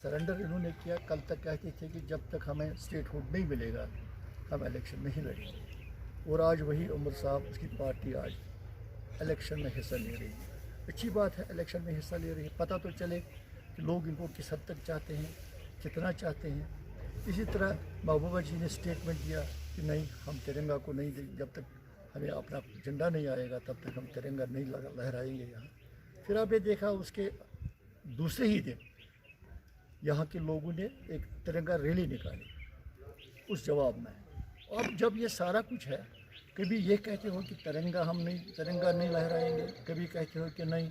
Surrender इन्होंने किया। कल तक कहते थे कि जब तक हमें स्टेट हुड नहीं मिलेगा हम इलेक्शन नहीं लड़ेंगे, और आज वही उमर साहब, उसकी पार्टी आज इलेक्शन में हिस्सा ले रही है। अच्छी बात है, इलेक्शन में हिस्सा ले रही है, पता तो चले कि लोग इनको किस हद तक चाहते हैं, कितना चाहते हैं। इसी तरह महबूबा जी ने स्टेटमेंट दिया कि नहीं, हम तिरंगा को नहीं देंगे, जब तक हमें अपना झंडा नहीं आएगा तब तक हम तिरंगा नहीं लहराएंगे यहाँ। फिर आपने देखा उसके दूसरे ही दिन यहाँ के लोगों ने एक तिरंगा रैली निकाली उस जवाब में। अब जब ये सारा कुछ है, कभी ये कहते हो कि तिरंगा नहीं लहराएंगे, कभी कहते हो कि नहीं,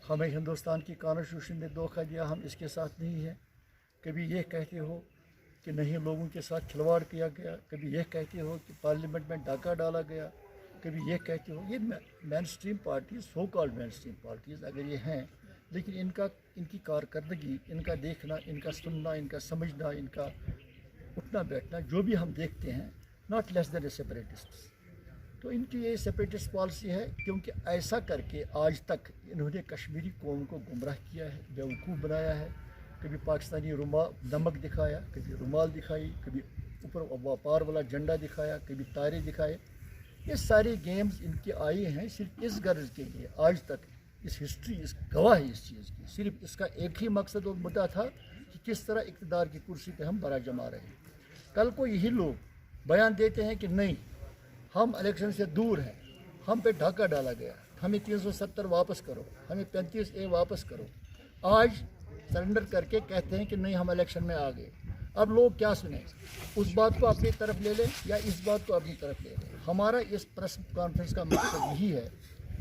हमें हिंदुस्तान की कॉन्स्टिट्यूशन ने धोखा दिया, हम इसके साथ नहीं हैं। कभी ये कहते हो कि नहीं, लोगों के साथ खिलवाड़ किया गया, कभी ये कहते हो कि पार्लियामेंट में डाका डाला गया, कभी ये कहते हो। ये main stream parties, so called main stream parties अगर ये हैं, लेकिन इनकी कारकर्दगी, इनका देखना, इनका सुनना, इनका समझना, इनका उठना बैठना, जो भी हम देखते हैं, not less than A separatist. तो इनकी ये सेपरेटिस्ट पॉलिसी है, क्योंकि ऐसा करके आज तक इन्होंने कश्मीरी कौम को गुमराह किया है, बेवकूफ़ बनाया है। कभी पाकिस्तानी नमक दिखाया, कभी रुमाल दिखाई, कभी ऊपर व्यापार वाला झंडा दिखाया, कभी तारे दिखाए। ये सारे गेम्स इनके आए हैं सिर्फ इस गर्ज के लिए। आज तक इस हिस्ट्री इस गवाह है इस चीज़ की। सिर्फ इसका एक ही मकसद और मुद्दा था कि किस तरह इक़्तिदार की कुर्सी पे हम बरा जमा रहे हैं। कल को यही लोग बयान देते हैं कि नहीं, हम इलेक्शन से दूर हैं, हम पे ढाका डाला गया, हमें 370 वापस करो, हमें 35A वापस करो। आज सरेंडर करके कहते हैं कि नहीं, हम इलेक्शन में आ गए। अब लोग क्या सुने, उस बात को अपनी तरफ ले लें या इस बात को अपनी तरफ ले लें। हमारा इस प्रेस कॉन्फ्रेंस का मकसद यही है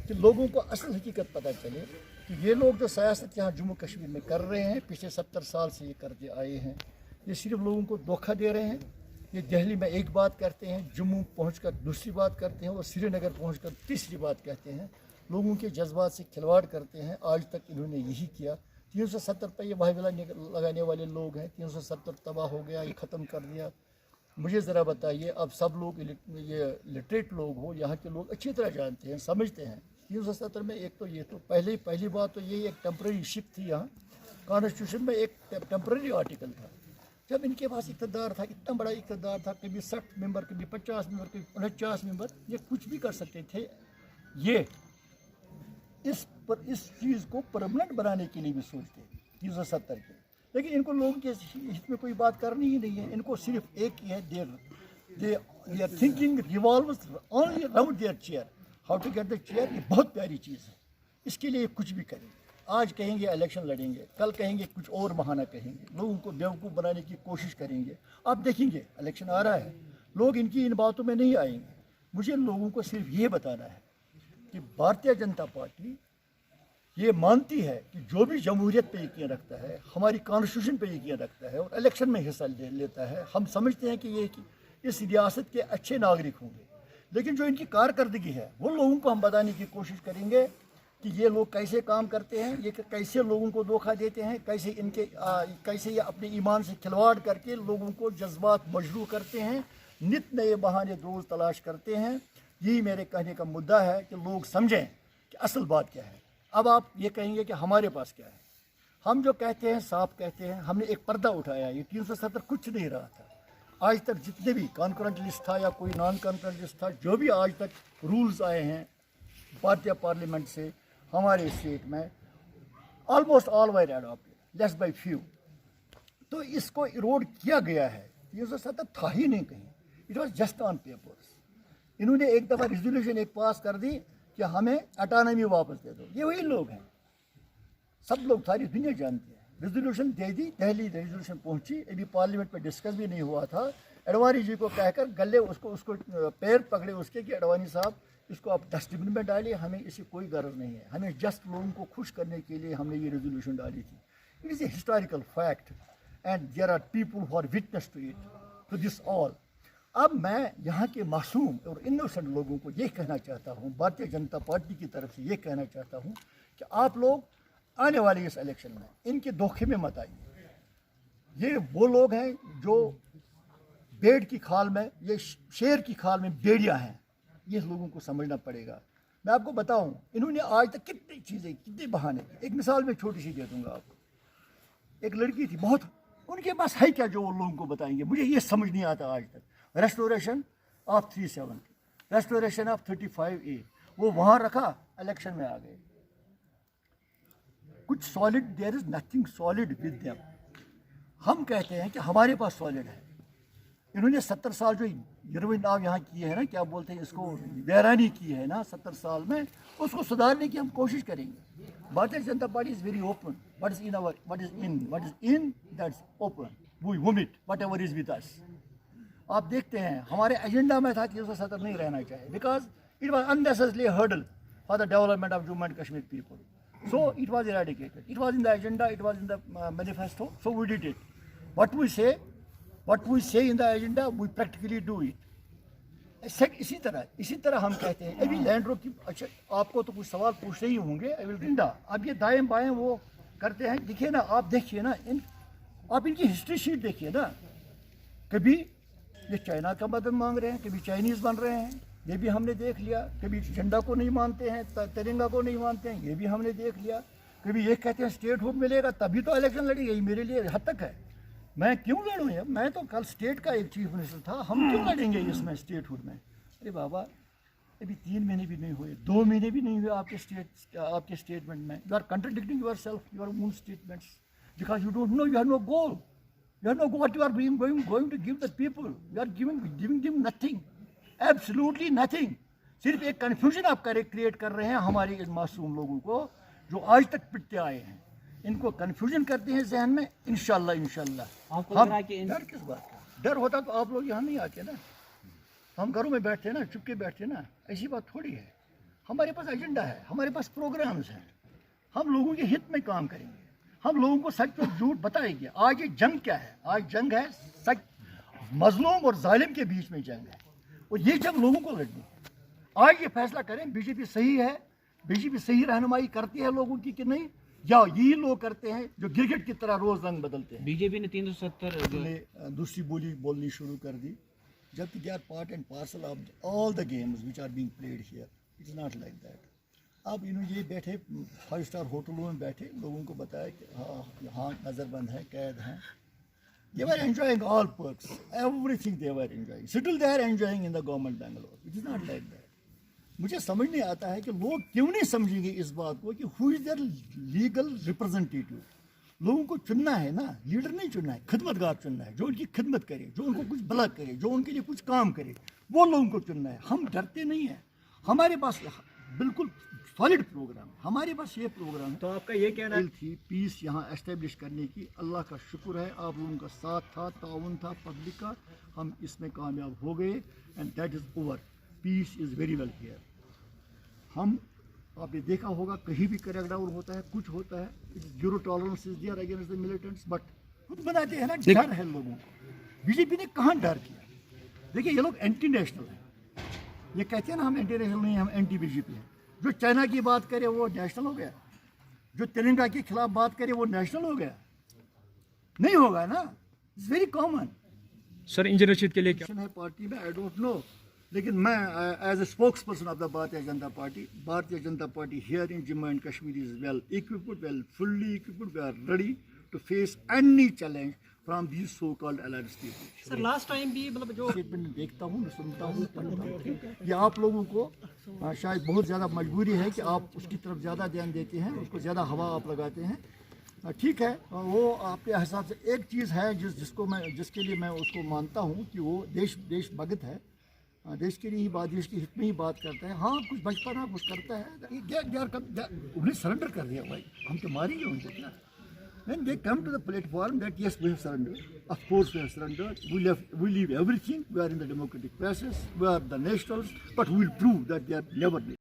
कि लोगों को असल हकीकत पता चले कि ये लोग जो सियासत यहाँ जम्मू कश्मीर में कर रहे हैं, पिछले 70 साल से ये करते आए हैं, ये सिर्फ लोगों को धोखा दे रहे हैं। ये दिल्ली में एक बात करते हैं, जम्मू पहुंचकर दूसरी बात करते हैं, और श्रीनगर पहुंचकर तीसरी बात कहते हैं। लोगों के जज्बात से खिलवाड़ करते हैं। आज तक इन्होंने यही किया। 370 पर ये वाहिवला लगाने वाले लोग हैं। 370 तबाह हो गया, ये ख़त्म कर दिया। मुझे ज़रा बताइए, अब सब लोग ये लिटरेट लोग हो, यहाँ के लोग अच्छी तरह जानते हैं, समझते हैं। 370 में एक तो ये तो पहली बात तो यही एक टेम्प्रेरी शिफ्ट थी। यहाँ कॉन्स्टिट्यूशन में एक टेम्प्रेरी आर्टिकल था। जब इनके पास इक़्तिदार था, इतना बड़ा इक़्तिदार था, कभी 60 मेंबर, कभी 50 मेंबर, कभी 49 मेंबर, ये कुछ भी कर सकते थे। ये इस चीज़ को परमानेंट बनाने के लिए भी सोचते हैं 370 के। लेकिन इनको लोगों के हित में कोई बात करनी ही नहीं है। इनको सिर्फ एक ही है, their thinking revolves only around their chair, how to get the chair. ये बहुत प्यारी चीज़ है, इसके लिए कुछ भी करें। आज कहेंगे इलेक्शन लड़ेंगे, कल कहेंगे कुछ और बहाना कहेंगे, लोगों को बेवकूफ़ बनाने की कोशिश करेंगे। आप देखेंगे इलेक्शन आ रहा है, लोग इनकी इन बातों में नहीं आएंगे। मुझे लोगों को सिर्फ ये बताना है कि भारतीय जनता पार्टी ये मानती है कि जो भी जमहूरियत पे यकीन रखता है, हमारी कॉन्स्टिट्यूशन पे यकीन रखता है और इलेक्शन में हिस्सा लेता है, हम समझते हैं कि ये इस रियासत के अच्छे नागरिक होंगे। लेकिन जो इनकी कारकर्दगी है, वो लोगों को हम बताने की कोशिश करेंगे कि ये लोग कैसे काम करते हैं, ये कैसे लोगों को धोखा देते हैं, कैसे ये अपने ईमान से खिलवाड़ करके लोगों को जज्बात मजरू करते हैं, नित नए बहाने रोज़ तलाश करते हैं। यही मेरे कहने का मुद्दा है कि लोग समझें कि असल बात क्या है। अब आप ये कहेंगे कि हमारे पास क्या है। हम जो कहते हैं साफ कहते हैं। हमने एक पर्दा उठाया, ये 370 कुछ नहीं रहा था। आज तक जितने भी कॉन्करेंट लिस्ट था या कोई नॉन कॉन्करेंट लिस्ट था, जो भी आज तक रूल्स आए हैं भारतीय पार्लियामेंट से हमारे स्टेट में, almost all were adopted, less bye few. तो इसको इरोड किया गया है। 370 था ही नहीं कहीं, it was just on papers. इन्होंने एक दफ़ा रेजोल्यूशन एक पास कर दी कि हमें ऑटोनॉमी वापस दे दो। ये वही लोग हैं, सब लोग, सारी दुनिया जानती है। रेजोल्यूशन दे दी, दिल्ली रेजोल्यूशन पहुंची, अभी पार्लियामेंट में डिस्कस भी नहीं हुआ था। अडवाणी जी को कहकर गले उसको पैर पकड़े उसके कि अडवाणी साहब इसको आप डस्टबिन में डालिए, हमें इससे कोई गर्ज नहीं है, हमें जस्ट लोगों को खुश करने के लिए हमने ये रेजोल्यूशन डाली थी। It is a historical fact and there are people who are witness to it, to this all. अब मैं यहाँ के मासूम और इनोसेंट लोगों को ये कहना चाहता हूँ, भारतीय जनता पार्टी की तरफ से ये कहना चाहता हूँ कि आप लोग आने वाले इस इलेक्शन में इनके धोखे में मत आइए। ये वो लोग हैं जो भेड़ की खाल में, ये शेर की खाल में भेड़िया हैं। ये लोगों को समझना पड़ेगा। मैं आपको बताऊं, इन्होंने आज तक कितनी चीज़ें, कितने बहाने। एक मिसाल मैं छोटी सी दे दूंगा आपको। ایک لڑکی تھی بہت, ان کے پاس ہے کیا جو وہ لوگوں کو بتائیں گے, مجھے یہ سمجھ نہیں آتا آج تک. Restoration of 370, restoration of 35A, وہ وہاں رکھا, الیکشن میں آ گئے. کچھ solid, there is nothing solid with them. ہم کہتے ہیں کہ ہمارے پاس سالڈ ہے. انہوں نے 70 سال جو یروین آو یہاں کیے ہیں نا, کیا بولتے ہیں اس کو, ویرانی کی ہے نا 70 سال میں, اس کو سدھارنے کی ہم کوشش کریں گے. Bharatiya Janata Party is very open. What is in that's open, we vomit whatever is with us. آپ دیکھتے ہیں ہمارے ایجنڈا میں تھا کہ 170 نہیں رہنا چاہیے, because it was unnecessarily hurdle for the development of Jammu and Kashmir people. So it was eradicated. It was in the agenda, it was in the manifesto, so we did it. What we say in the agenda, we practically do it. اسی طرح ہم کہتے ہیں ابھی land road کی. اچھا آپ کو تو کچھ سوال پوچھتے ہی ہوں گے. اب یہ دائیں بائیں وہ کرتے ہیں, دیکھیے نا, آپ دیکھیے نا, آپ ان کی ہسٹری شیٹ دیکھیے نا. کبھی یہ چائنا کا مدد مانگ رہے ہیں, کبھی چائنیز بن رہے ہیں, یہ بھی ہم نے دیکھ لیا. کبھی جھنڈا کو نہیں مانتے ہیں, ترنگا کو نہیں مانتے ہیں, یہ بھی ہم نے دیکھ لیا. کبھی یہ کہتے ہیں اسٹیٹ ہوڈ ملے گا تبھی تو الیکشن لڑے گا. یہ میرے لیے حد تک ہے. میں کیوں لڑوں یہ, میں تو کل اسٹیٹ کا ایک چیف منسٹر تھا, ہم کیوں لڑیں گے اس میں اسٹیٹ ہوڈ میں. ارے بابا, ابھی 3 مہینے بھی نہیں ہوئے, 2 مہینے بھی نہیں ہوئے آپ کے اسٹیٹمنٹ میں. You are contradicting yourself, your own statements, because you don't know, you have no goal. You have no goal what you are going to give the people. You are giving them nothing, absolutely nothing. صرف ایک confusion آپ create کر رہے ہیں ہمارے معصوم لوگوں کو جو آج تک پٹتے آئے ہیں. ان کو کنفیوژن کرتے ہیں ذہن میں. انشاءاللہ ڈر کس بات کا, ڈر ہوتا تو آپ لوگ یہاں نہیں آتے نا. ہم گھروں میں بیٹھتے ہیں نا, چپ کے بیٹھتے ہیں نا. ایسی بات تھوڑی ہے. ہمارے پاس ایجنڈا ہے, ہمارے پاس پروگرامز ہیں. ہم لوگوں کے ہت میں کام کریں گے, ہم لوگوں کو سچ اور جھوٹ بتائیں گے. آج یہ جنگ کیا ہے, آج جنگ ہے سچ, مظلوم اور ظالم کے بیچ میں جنگ ہے, اور یہ جنگ لوگوں کو لڑنی ہے. آج یہ فیصلہ کریں بی جے پی صحیح ہے, بی جے پی صحیح رہنمائی کرتی ہے لوگوں کی کہ نہیں, یا یہی لوگ کرتے ہیں جو کرکٹ کی طرح روز رنگ بدلتے ہیں. بی جے پی نے 370 نے دوسری بولی بولنی شروع کر دی, جبکہ they are part and parcel of all the games which are being played here. It is not like that. اب انہوں یہ بیٹھے 5 اسٹار ہوٹلوں میں بیٹھے, لوگوں کو بتایا کہ ہاں نظر بند ہے, قید ہیں. They were enjoying all perks, everything they were enjoying. Still they are enjoying in the government Bangalore. It is not like that. مجھے سمجھ نہیں آتا ہے کہ لوگ کیوں نہیں سمجھیں گے اس بات کو کہ who is their legal representative. لوگوں کو چننا ہے نا, لیڈر نہیں چننا ہے, خدمت گار چننا ہے, جو ان کی خدمت کرے, جو ان کو کچھ بھلا کرے, جو ان کے لیے کچھ کام کرے, وہ لوگوں کو چننا ہے. ہم ڈرتے نہیں ہیں. ہمارے پاس بالکل سالڈ پروگرام, ہمارے پاس یہ پروگرام ہے. تو آپ کا یہ کہنا تھی پیس یہاں اسٹیبلش کرنے کی. اللہ کا شکر ہے, آپ لوگوں کا ساتھ تھا, تعاون تھا پبلک کا, ہم اس میں کامیاب ہو گئے. And that is over. Peace is very well here. ہم, آپ نے دیکھا ہوگا کہیں بھی کریک ڈاؤن ہوتا ہے, کچھ ہوتا ہے, zero tolerance is there against the militants. But خود بناتے ہیں نا, ڈر ہے لوگوں کو. بی جے پی نے کہاں ڈر کیا. دیکھیے یہ لوگ اینٹی نیشنل ہیں. یہ کہتے ہیں نا ہم اینٹی نیشنل نہیں, ہم اینٹی بی جے پی ہیں. جو چائنا کی بات کرے وہ نیشنل ہو گیا, جو ترنگا کے خلاف بات کرے وہ نیشنل ہو گیا. نہیں ہوگا نا. It's very common. Sir engineer Rashid کے لیے کیا ہے پارٹی میں, آئی ڈونٹ نو, لیکن میں as a spokesperson of the Bharatiya Janata Party here in Jammu and Kashmir is well equipped, well fully equipped. We are ready to face any challenge from these so-called allied states. Sir last time بھی مطلب جو statement دیکھتا ہوں, سنتا ہوں, پڑھتا ہوں, یہ آپ لوگوں کو شاید بہت زیادہ مجبوری ہے کہ آپ اس کی طرف زیادہ دھیان دیتے ہیں, اس کو زیادہ ہوا آپ لگاتے ہیں. ٹھیک ہے, وہ آپ کے حساب سے ایک چیز ہے جس کے لیے میں اس کو مانتا ہوں کہ وہ دیش بھگت ہے, دیش کے لیے ہی بات, دیش کی ہت میں ہی بات کرتا ہے. ہاں کچھ بچپنا کچھ کرتا ہے, انہیں سرنڈر کر دیا بھائی, ہم تو ماریں گے ان کو کیا. When they come to the platform that yes we have surrendered, of course we have surrendered, we leave everything, we are in the democratic process, we are the nationals, but we will prove that they are never